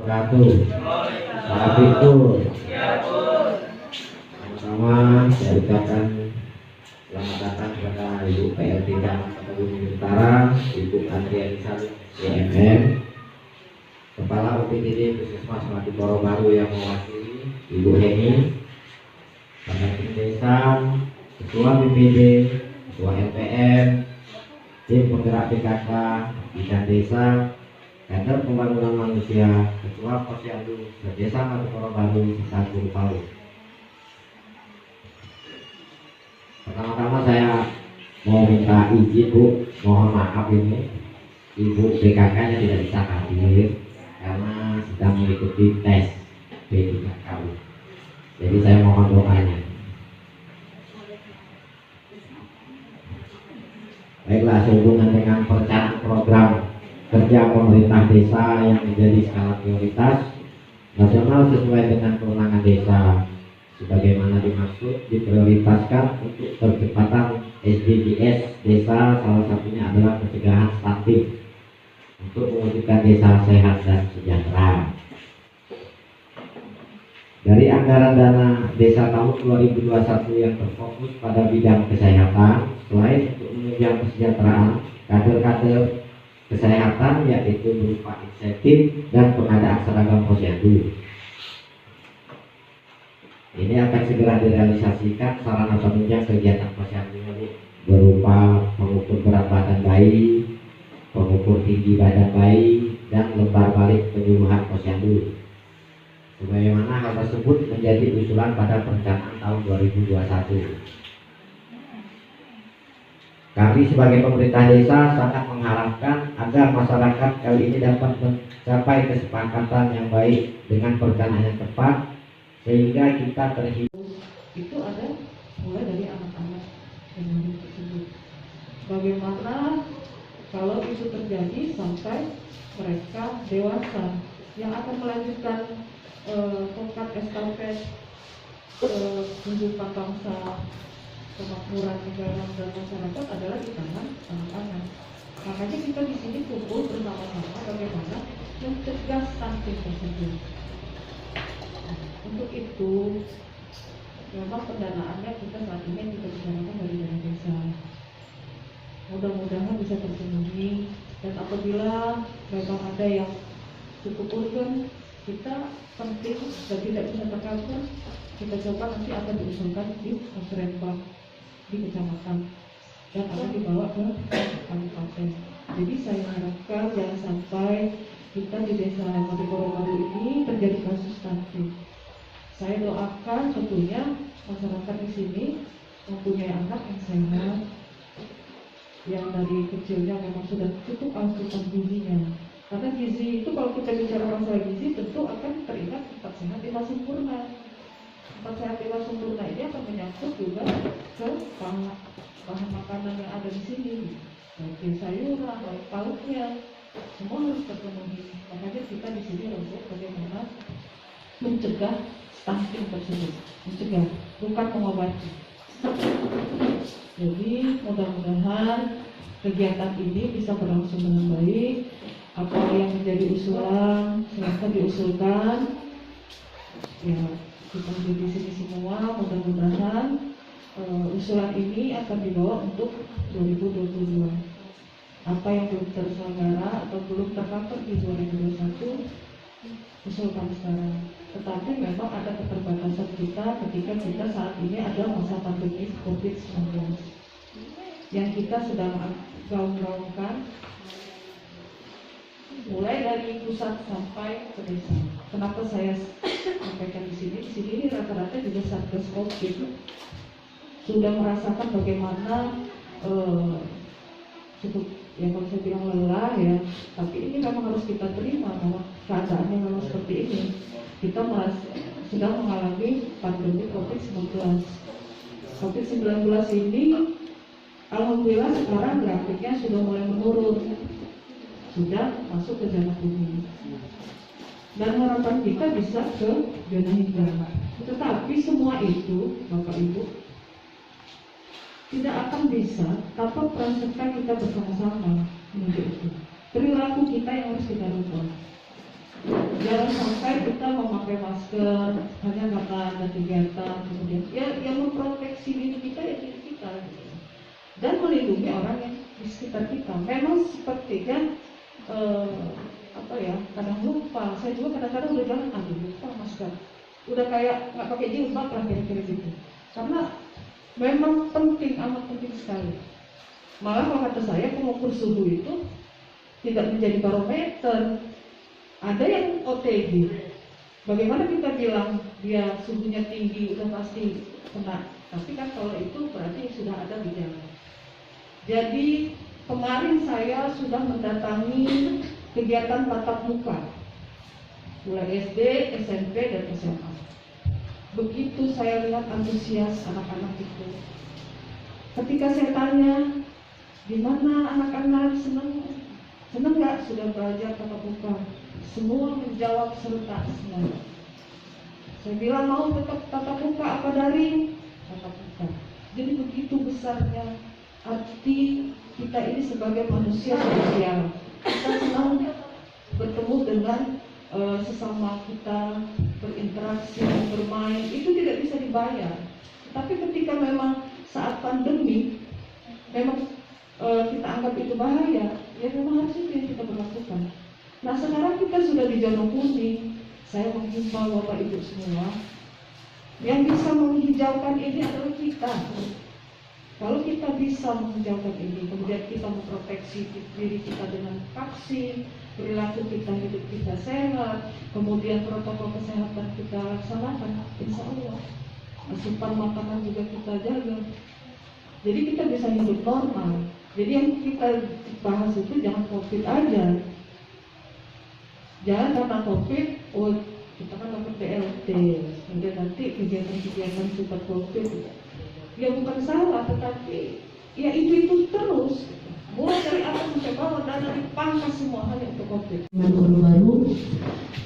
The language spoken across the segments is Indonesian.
wabarakatuh. Para Biksu, pertama saya ucapkan selamat datang kepada Ibu PLT Kebun Utara, Ibu Adrianisa CMM, Kepala UPTD Puskesmas Mati Poro Baru yang mewakili Ibu Heni, Perangkat Desa, Ketua BPD, Ketua LPM, tim penggerak PKK, Bidang Desa, Kader Pembangunan Manusia, Ketua Posyandu Desa Mati Poro Baru, serta guru PAUD. Pertama-tama saya mau minta izin Bu, mohon maaf ini Ibu PKK nya tidak bisa hadir karena sedang mengikuti tes P3K. Jadi saya mohon doanya. Baiklah, sehubungan dengan perencanaan program kerja pemerintah desa yang menjadi skala prioritas nasional sesuai dengan kewenangan desa, sebagaimana dimaksud diprioritaskan untuk percepatan SDGs desa, salah satunya adalah pencegahan stunting untuk mewujudkan desa sehat dan sejahtera. Dari anggaran dana desa tahun 2021 yang terfokus pada bidang kesehatan, selain untuk menunjang kesejahteraan kader-kader kesehatan, yaitu berupa insentif dan pengadaan seragam posyandu. Ini akan segera direalisasikan sarana penunjang kegiatan posyandu berupa pengukur berat badan bayi, pengukur tinggi badan bayi, dan lembar balik penyuluhan posyandu. Sebagaimana hal tersebut menjadi usulan pada perencanaan tahun 2021. Kami sebagai pemerintah desa sangat mengharapkan agar masyarakat kali ini dapat mencapai kesepakatan yang baik dengan perencanaan yang tepat, sehingga kita terhibur. Itu ada mulai dari anak-anak yang tersebut. Bagaimana kalau itu terjadi sampai mereka dewasa yang akan melanjutkan tongkat estafet kehidupan bangsa, kemakmuran negara dan masyarakat adalah di tangan anak-anak. Makanya kita di sini kumpul bersama-sama bagaimana mencegah stunting tersebut. Untuk itu, memang pendanaannya kita saat ini kita bicarakan dari dana desa. Mudah-mudahan bisa terpenuhi, dan apabila memang ada yang cukup urgen, kita penting dan tidak bisa tercover, kita coba nanti akan diusulkan di musrenbang di kecamatan dan akan dibawa ke kabupaten. Jadi saya harapkan jangan sampai kita di desa Mati Poro Baru ini terjadi kasus stunting. Saya doakan tentunya masyarakat di sini mempunyai anak yang sehat, yang dari kecilnya memang sudah cukup asupan gizinya. Karena gizi itu kalau kita bicara masalah gizi tentu akan teringat 4 sehat 5 sempurna. 4 sehat 5 sempurna ini akan menyangkut juga ke bahan makanan yang ada di sini, baik sayuran, baik pautnya, semua harus terpenuhi. Makanya kita di sini untuk bagaimana mencegah stunting tersebut, mencegah, bukan mengobati. Jadi mudah-mudahan kegiatan ini bisa berlangsung dengan baik. Apa yang menjadi usulan silahkan diusulkan. Ya, kita di sini semua mudah-mudahan usulan ini akan dibawa untuk 2022. Apa yang belum terselenggara atau belum tercover di 2021 usulkan sekarang. Tetapi memang ada keterbatasan kita ketika kita saat ini ada masa pandemi COVID-19 yang kita sedang gaung-gaungkan mulai dari pusat sampai ke desa. Kenapa saya sampaikan di sini? Di sini ini rata-rata juga Satgas COVID sudah merasakan bagaimana cukup, ya kalau saya bilang lelah ya, tapi ini memang harus kita terima bahwa keadaannya memang seperti ini. Kita sedang mengalami pandemi COVID-19. COVID-19 ini alhamdulillah sekarang grafiknya sudah mulai menurun, sudah masuk ke zona kuning, dan harapan kita bisa ke zona hijau. Tetapi semua itu Bapak Ibu tidak akan bisa tanpa peran serta kita bersama-sama menuju itu. Perilaku kita yang harus kita rubah. Jangan sampai kita memakai masker hanya karena ada kegiatan, kemudian yang memproteksi diri kita ya diri kita gitu. Dan melindungi orang yang di sekitar kita. Memang sepertinya kadang lupa. Saya juga kadang-kadang udah jalan, lupa masker. Udah kayak nggak pakai jilbab lah kira-kira gitu. Karena memang penting, amat penting sekali. Malah kalau kata saya, pengukur suhu itu tidak menjadi barometer. Ada yang OTG. Bagaimana kita bilang dia suhunya tinggi udah pasti kena. Tapi kan kalau itu berarti sudah ada gejala. Jadi kemarin saya sudah mendatangi kegiatan tatap muka mulai SD, SMP, dan SMA. Begitu saya lihat antusias anak-anak itu. Ketika saya tanya, gimana anak-anak senang nggak sudah belajar tatap muka? Semua menjawab serentak semua. Saya bilang mau tetap tatap muka apa daring? Tatap muka. Jadi begitu besarnya arti kita ini sebagai manusia sosial. Kita senang bertemu dengan sesama kita, berinteraksi, bermain, itu tidak bisa dibayar. Tapi ketika memang saat pandemi, memang kita anggap itu bahaya, ya memang harus itu yang kita berlakukan. Nah sekarang kita sudah di zona kuning. Saya menghimbau Bapak Ibu semua, yang bisa menghijaukan ini adalah kita. Kalau kita bisa menghijaukan ini, kemudian kita memproteksi diri kita dengan vaksin, perilaku kita, hidup kita sehat, kemudian protokol kesehatan kita laksanakan, insya Allah asupan makanan juga kita jaga. Jadi kita bisa hidup normal. Jadi yang kita bahas itu jangan COVID aja. Jangan karena COVID, kita kan dapat BLT, kemudian nanti kegiatan-kegiatan super COVID. Ya bukan salah, tetapi ya itu terus. Mulai dari atas sampai bawah dan dari pangkas semua hal yang untuk COVID. Guru baru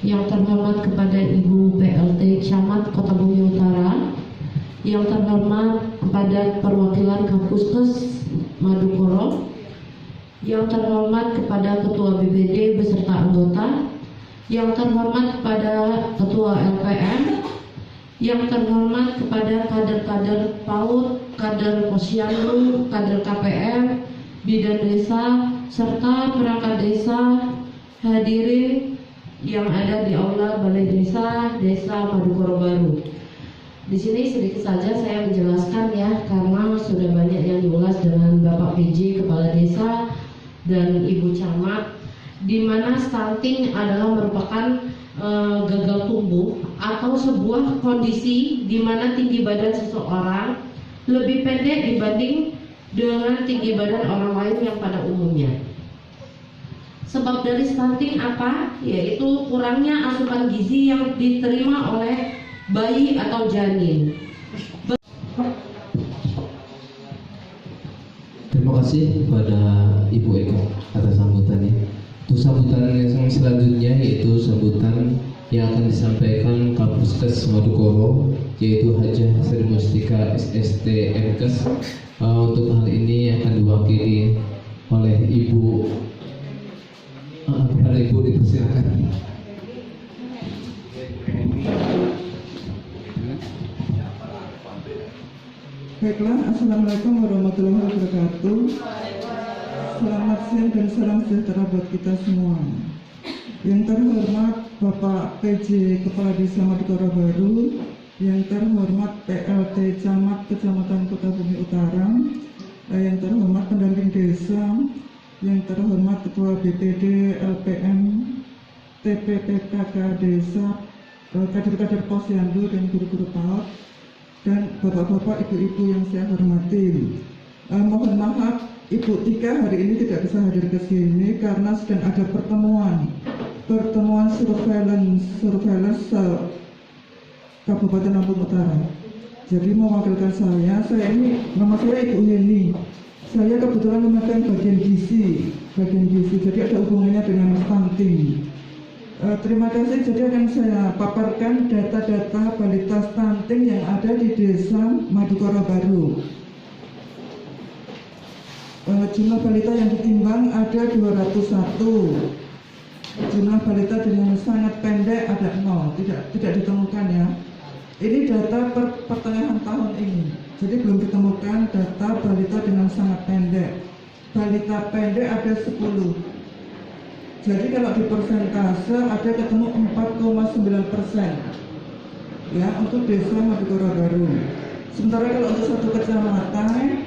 yang terhormat kepada Ibu PLT Camat Kota Bumi Utara, yang terhormat kepada perwakilan Kapuskus Madukoro, yang terhormat kepada Ketua BPD beserta anggota, yang terhormat kepada Ketua LPM, yang terhormat kepada kader-kader PAUD, kader Posyandu, kader KPM, bidan desa, serta perangkat desa, hadirin yang ada di aula Balai Desa Madukoro Baru. Di sini sedikit saja saya menjelaskan ya, karena sudah banyak yang diulas dengan Bapak PJ Kepala Desa dan Ibu Camat, di mana stunting adalah merupakan gagal tumbuh atau sebuah kondisi di mana tinggi badan seseorang lebih pendek dibanding dengan tinggi badan orang lain yang pada umumnya. Sebab dari stunting apa? Yaitu kurangnya asupan gizi yang diterima oleh bayi atau janin. Terima kasih kepada Ibu Eka atas sambutannya. Untuk sambutan yang selanjutnya yaitu sambutan yang akan disampaikan Kapuskus Madukoro, yaitu Hajah Sri Mustika SST MKes. Untuk hal ini akan diwakili oleh Ibu. Kepada Ibu dipersilakan. Baiklah, Assalamualaikum warahmatullahi wabarakatuh. Selamat siang dan salam sejahtera buat kita semua. Yang terhormat Bapak PJ Kepala Desa Madukoro Baru, yang terhormat PLT Camat Kecamatan Kota Bumi Utara, yang terhormat pendamping desa, yang terhormat Ketua BPD, LPM, TPPKK Desa, kader-kader Posyandu dan guru-guru PAUD, dan bapak-bapak, ibu-ibu yang saya hormati. Mohon maaf, Ibu Tika hari ini tidak bisa hadir ke sini karena sedang ada pertemuan surveillance Kabupaten Lampung Utara. Jadi mewakilkan saya ini nama saya Ibu Heni. Saya kebetulan memegang bagian gizi, jadi ada hubungannya dengan stunting. Terima kasih. Jadi akan saya paparkan data-data balita stunting yang ada di Desa Madukoro Baru. Jumlah balita yang ditimbang ada 201. jumlah balita dengan sangat pendek ada 0, tidak ditemukan ya. Ini data pertengahan tahun ini, jadi belum ditemukan data balita dengan sangat pendek. Balita pendek ada 10. Jadi kalau di persentase ada ketemu 4,9% ya untuk desa Madukoro Baru. Sementara kalau untuk satu kecamatan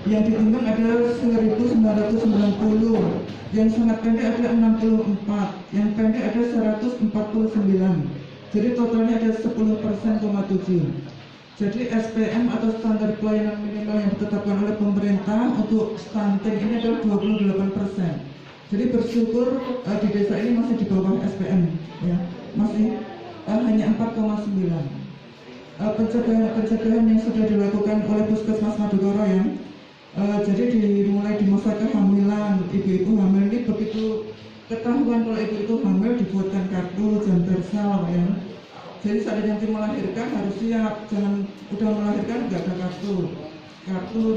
yang ditimbang ada 1990, yang sangat pendek ada 64, yang pendek ada 149. Jadi totalnya ada 10,7%. Jadi SPM atau standar pelayanan minimal yang ditetapkan oleh pemerintah untuk stunting ini adalah 28%. Jadi bersyukur di desa ini masih di bawah SPM, ya, masih hanya 4,9. Pencegahan yang sudah dilakukan oleh Puskesmas Madukoro ya. Jadi dimulai di masa kehamilan, ibu-ibu hamil ini begitu ketahuan kalau ibu itu hamil dibuatkan kartu Jantersal ya. Jadi saat nanti melahirkan harus siap, jangan udah melahirkan nggak ada kartu.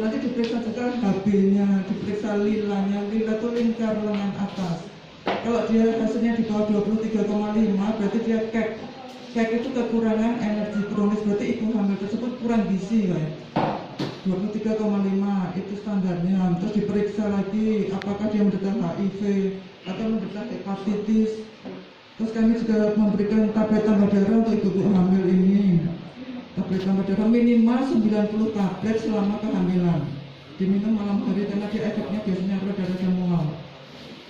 Nanti diperiksa juga HB-nya, diperiksa lilanya, lila itu lingkar lengan atas. Kalau dia hasilnya di bawah 23,5 berarti dia kek. Kek itu kekurangan energi kronis, berarti ibu hamil tersebut kurang gizi ya. 23,5 itu standarnya. Terus diperiksa lagi apakah dia menderita HIV atau menderita hepatitis. Terus kami juga memberikan tablet tambah darah untuk ibu hamil ini. Tablet tambah darah minimal 90 tablet selama kehamilan. Diminum malam hari karena dia efeknya biasanya adalah darah dan mual.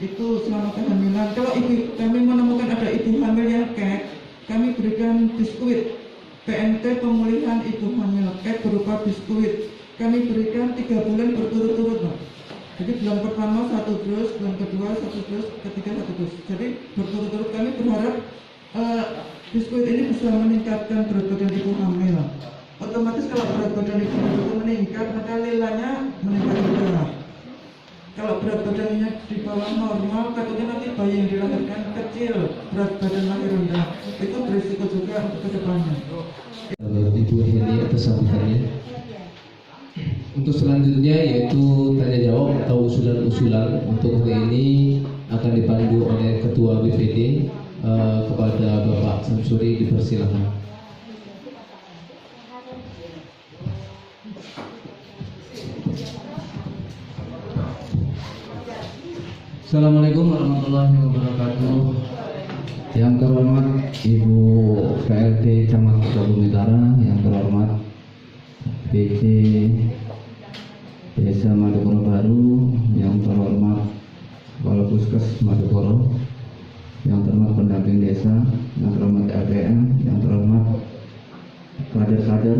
Itu selama kehamilan. Kalau kami menemukan ada ibu hamil yang kek, kami berikan biskuit PMT pemulihan ibu hamil kek berupa biskuit. Kami berikan 3 bulan berturut-turut, Pak. Jadi bulan pertama 1 dus, bulan kedua 1 dus, ketiga 1 dus. Jadi berturut-turut kami berharap biskuit ini bisa meningkatkan berat badan ibu hamil. Otomatis kalau berat badan ibu hamil meningkat, maka lilanya meningkat juga. Kalau berat badannya di bawah normal, takutnya nanti bayi yang dilahirkan kecil, berat badan lahir rendah. Itu berisiko juga untuk kedepannya. Ibu Heli atas sambutannya. Untuk selanjutnya yaitu tanya jawab atau usulan-usulan untuk hari ini akan dipandu oleh Ketua BPD. Kepada Bapak Samsuri dipersilakan. Assalamualaikum warahmatullahi wabarakatuh. Yang terhormat Ibu PLT Camat Sukabumi Utara, yang terhormat PC Desa Madukoro Baru, yang terhormat Kepala Puskes Madukoro, yang terhormat pendamping desa, yang terhormat LPM, yang terhormat kader-kader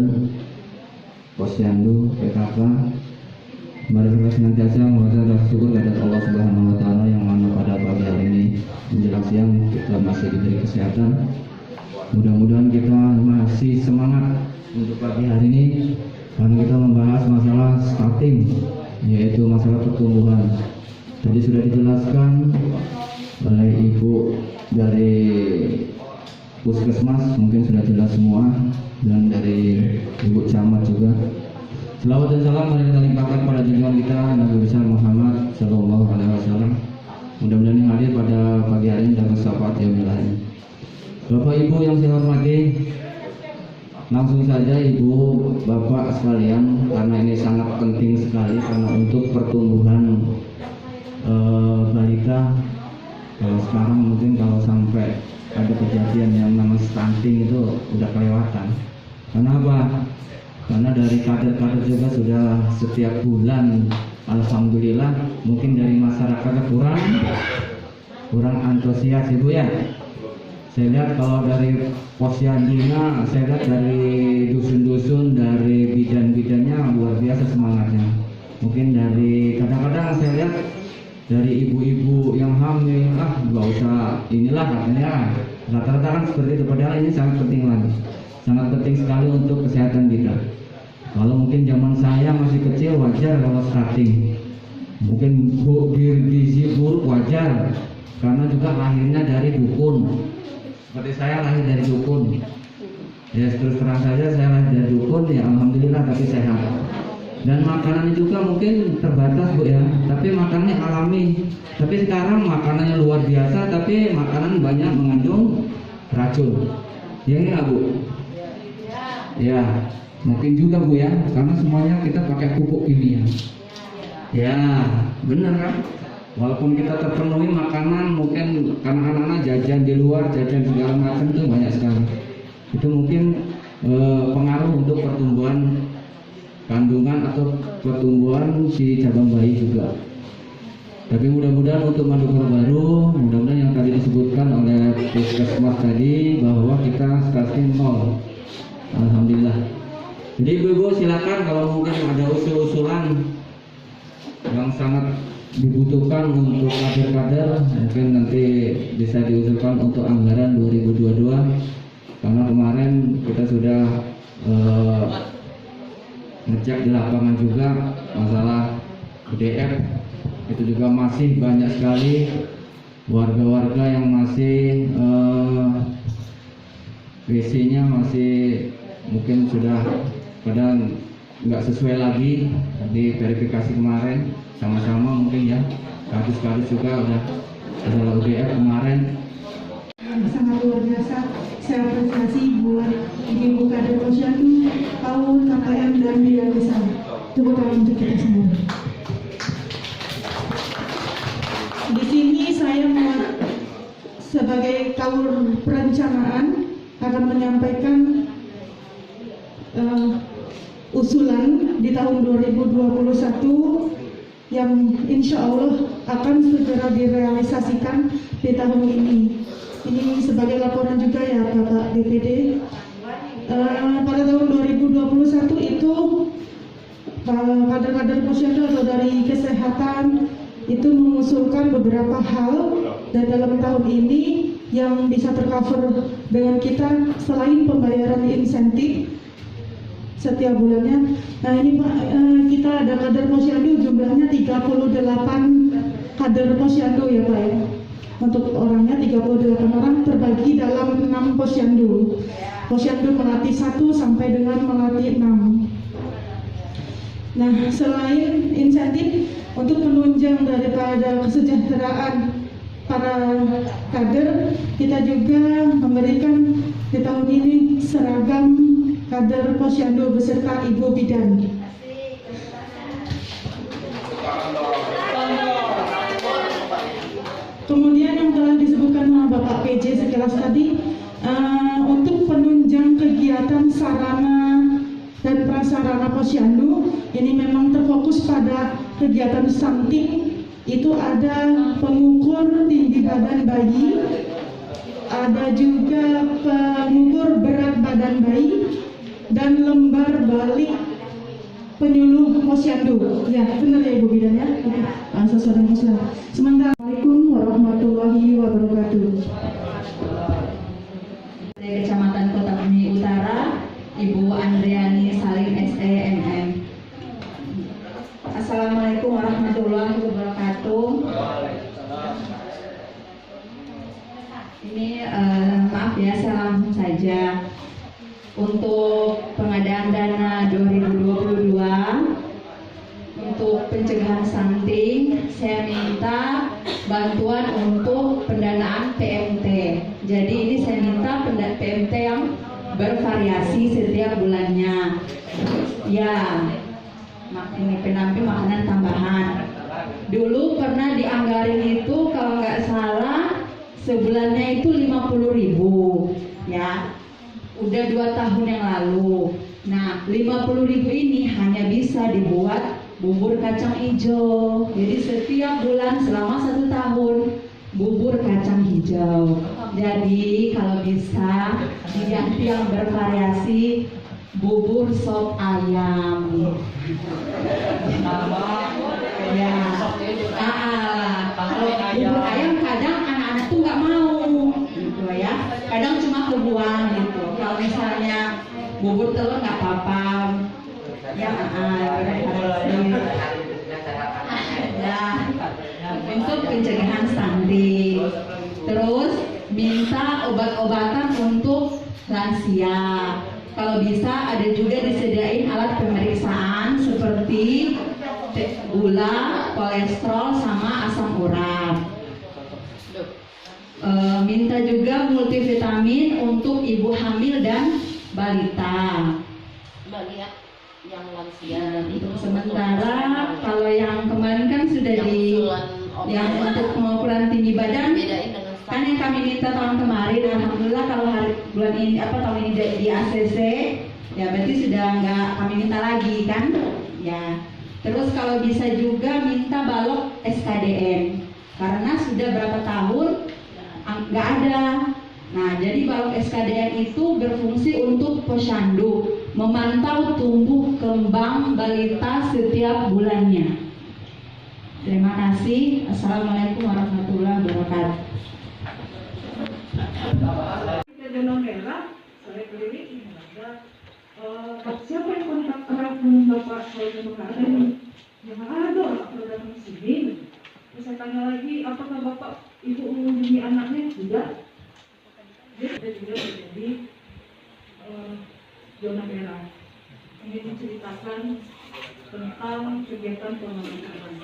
Posyandu, PKK. Mari kita senantiasa mengucapkan rasa syukur kepada Allah Subhanahu wa taala yang mana pada pagi hari ini menjelang siang kita masih diberi kesehatan. Mudah-mudahan kita masih semangat untuk pagi hari ini karena kita membahas masalah stunting, yaitu masalah pertumbuhan. Tadi sudah dijelaskan oleh Ibu dari Puskesmas, mungkin sudah jelas semua, dan dari Ibu Camat juga. Selawat dan salam mari kita limpahkan pada junjungan kita Nabi besar Muhammad Sallallahu Alaihi Wasallam. Mudah-mudahan yang hadir pada pagi hari ini dapat syafaat yaumil akhir. Bapak Ibu yang saya hormati, langsung saja Ibu Bapak sekalian, karena ini sangat penting sekali karena untuk pertumbuhan balita. Kalau sekarang mungkin kalau sampai ada kejadian yang namanya stunting itu udah kelewatan. Kenapa? Karena dari kader-kader juga sudah setiap bulan, alhamdulillah, mungkin dari masyarakat kurang antusias Ibu ya. Saya lihat kalau dari posyandunya, saya lihat dari dusun-dusun, dari bidan-bidannya luar biasa semangatnya. Mungkin dari kadang-kadang saya lihat dari ibu-ibu yang hamil, nggak usah inilah katanya. Rata-rata kan seperti itu, padahal ini sangat penting lagi. Sangat penting sekali untuk kesehatan kita. Kalau mungkin zaman saya masih kecil wajar kalau stunting. Mungkin gizi buruk wajar, karena juga lahirnya dari dukun. Seperti saya lahir dari dukun. Ya terus terang saja saya lahir dari dukun, ya alhamdulillah tapi sehat. Dan makanannya juga mungkin terbatas Bu ya, tapi makanannya alami. Tapi sekarang makanannya luar biasa, tapi makanan banyak mengandung racun. Ya nggak Bu? Ya, mungkin juga Bu ya, karena semuanya kita pakai pupuk kimia. Ya, benar kan? Walaupun kita terpenuhi makanan, mungkin karena anak-anak jajan di luar, jajan segala macam itu banyak sekali. Itu mungkin pengaruh untuk pertumbuhan kandungan atau pertumbuhan si cabang bayi juga. Tapi mudah-mudahan untuk madu koro baru, mudah-mudahan yang tadi disebutkan oleh Puskesmas tadi bahwa kita stunting 0. Alhamdulillah. Jadi ibu-ibu silakan kalau mungkin ada usul-usulan yang sangat dibutuhkan untuk kader-kader, mungkin nanti bisa diusulkan untuk anggaran 2022. Karena kemarin kita sudah ngecek di lapangan juga masalah UDF, itu juga masih banyak sekali warga-warga yang masih WC-nya masih mungkin sudah kadang nggak sesuai lagi di verifikasi kemarin sama-sama mungkin ya, kasus-kasus juga udah masalah UDF kemarin. Sangat luar biasa. Saya apresiasi buat ibu kader posyandu, Paul, KKM dan Bidan Desa. Tepuk tangan untuk kita semua. Di sini saya sebagai kaul perencanaan akan menyampaikan usulan di tahun 2021 yang insya Allah akan segera direalisasikan di tahun ini. Ini sebagai laporan juga ya Bapak DPD. Pada tahun 2021 itu kader-kader posyandu atau dari kesehatan itu mengusulkan beberapa hal, dan dalam tahun ini yang bisa tercover dengan kita selain pembayaran insentif setiap bulannya. Nah ini Pak, kita ada kader posyandu jumlahnya 38 kader posyandu ya Pak ya. Untuk orangnya 38 orang terbagi dalam 6 posyandu. Posyandu Melati 1 sampai dengan Melati 6. Nah, selain insentif untuk penunjang daripada kesejahteraan para kader, kita juga memberikan di tahun ini seragam kader posyandu beserta ibu bidan. Kemudian yang telah disebutkan oleh Bapak PJ sekilas tadi, untuk penunjang kegiatan sarana dan prasarana posyandu, ini memang terfokus pada kegiatan stunting. Itu ada pengukur tinggi badan bayi, ada juga pengukur berat badan bayi, dan lembar balik penyuluh posyandu. Ya, benar ya Ibu Bidan ya? Sesuai dengan usulan. Sementara Assalamualaikum warahmatullahi wabarakatuh. Dari Kecamatan Kota Bumi Utara, Ibu Andriani Salim SEMM. Assalamualaikum warahmatullahi wabarakatuh. Ini maaf ya, saya langsung saja. Untuk pengadaan dana 2022 untuk pencegahan stunting, saya minta bantuan untuk pendanaan PMT. Jadi ini saya minta PMT yang bervariasi setiap bulannya. Ya, ini pendamping makanan tambahan. Dulu pernah dianggarin itu kalau nggak salah sebulannya itu 50.000 ya. Udah 2 tahun yang lalu. Nah, 50.000 ini hanya bisa dibuat bubur kacang hijau. Jadi setiap bulan selama 1 tahun bubur kacang hijau. Jadi kalau bisa diganti yang bervariasi bubur sop ayam. Ya. Kalau bubur ayam kadang anak-anak tuh nggak mau, gitu ya. Kadang cuma kebuang gitu. Kalau misalnya bubur telur nggak apa-apa. Ya, untuk pencegahan stunting. Terus minta obat-obatan untuk lansia. Kalau bisa ada juga disediain alat pemeriksaan seperti seperti gula, kolesterol, sama asam urat. Minta juga multivitamin untuk ibu hamil dan balita. Yang lansia. Ya, untuk sementara kalau yang kemarin kan sudah yang untuk pengukuran tinggi badan kan yang kami minta tahun kemarin, alhamdulillah kalau bulan ini tahun ini di ACC ya berarti sudah nggak kami minta lagi kan ya. Terus kalau bisa juga minta balok SKDN karena sudah berapa tahun nggak ada. Nah, jadi balok SKDN itu berfungsi untuk posyandu, memantau tumbuh kembang balita setiap bulannya. Terima kasih. Assalamualaikum warahmatullahi wabarakatuh. Zona merah, saya keliling ada siapa yang kontak erat Bapak kalau memang ada nih? Yang ada orang kalau datang ke sini. Terus saya tanya lagi, apakah Bapak Ibu mengunjungi anaknya? Tidak. Dia sudah juga menjadi zona merah. Ini diceritakan tentang kegiatan pemakaman.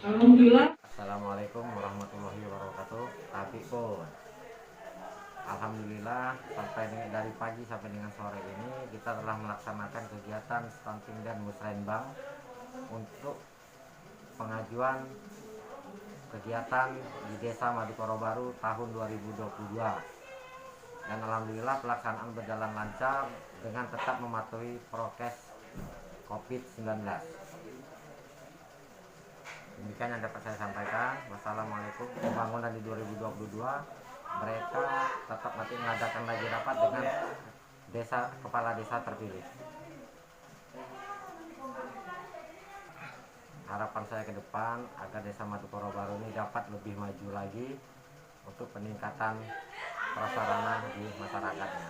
Alhamdulillah. Assalamualaikum warahmatullahi wabarakatuh. Tapi pun alhamdulillah dari pagi sampai dengan sore ini kita telah melaksanakan kegiatan stunting dan musrenbang untuk pengajuan kegiatan di Desa Madukoro Baru tahun 2022. Dan alhamdulillah pelaksanaan berjalan lancar dengan tetap mematuhi prokes COVID-19. Demikian yang dapat saya sampaikan. Wassalamualaikum. Pembangunan di 2022 mereka tetap nanti mengadakan lagi rapat dengan kepala desa terpilih. Harapan saya ke depan agar Desa Madukoro Baru ini dapat lebih maju lagi untuk peningkatan prasarana di masyarakatnya.